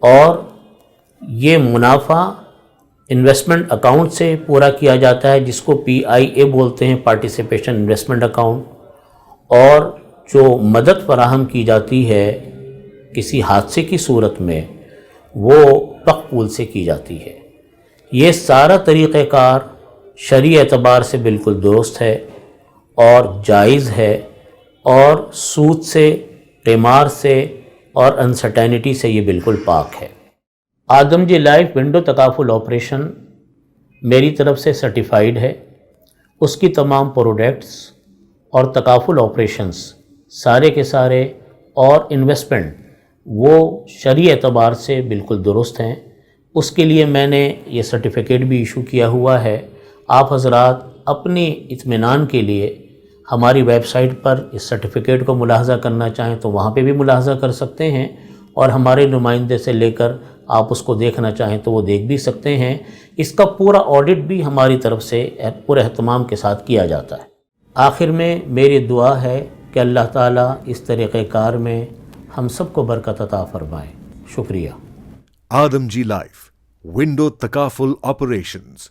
اور یہ منافع انویسٹمنٹ اکاؤنٹ سے پورا کیا جاتا ہے جس کو PIA بولتے ہیں، پارٹیسپیشن انویسٹمنٹ اکاؤنٹ، اور جو مدد فراہم کی جاتی ہے کسی حادثے کی صورت میں وہ وقف پول سے کی جاتی ہے۔ یہ سارا طریقہ کار شرعی اعتبار سے بالکل درست ہے اور جائز ہے، اور سود سے، قمار سے اور انسرٹینٹی سے یہ بالکل پاک ہے۔ آدم جی لائف ونڈو تکافل آپریشن میری طرف سے سرٹیفائیڈ ہے، اس کی تمام پروڈکٹس اور تکافل آپریشنز سارے کے سارے اور انویسٹمنٹ وہ شرعی اعتبار سے بالکل درست ہیں۔ اس کے لیے میں نے یہ سرٹیفکیٹ بھی ایشو کیا ہوا ہے۔ آپ حضرات اپنی اطمینان کے لیے ہماری ویب سائٹ پر اس سرٹیفکیٹ کو ملاحظہ کرنا چاہیں تو وہاں پہ بھی ملاحظہ کر سکتے ہیں، اور ہمارے نمائندے سے لے کر آپ اس کو دیکھنا چاہیں تو وہ دیکھ بھی سکتے ہیں۔ اس کا پورا آڈٹ بھی ہماری طرف سے پورے اہتمام کے ساتھ کیا جاتا ہے۔ آخر میں میری دعا ہے کہ اللہ تعالیٰ اس طریقہ کار میں ہم سب کو برکت عطا فرمائے۔ شکریہ۔ آدم جی لائف ونڈو تکافل آپریشنز